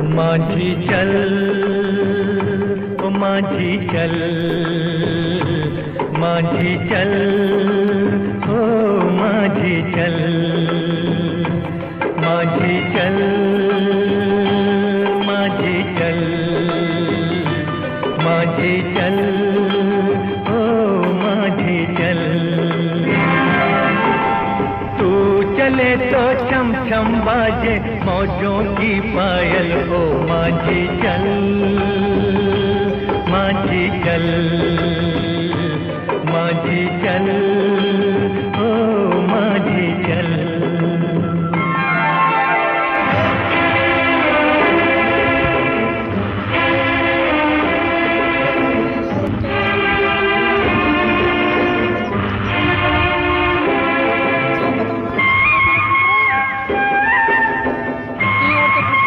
माझी चल, ओ माझी चल, माझी चल, ओ माझी चल, माझी चल, माझी चल, माझी चल, ओ माझी चल। तू चले तो छम छम बाजे मौजों की पायल, ओ माझी चल, माझी चल, माझी चल,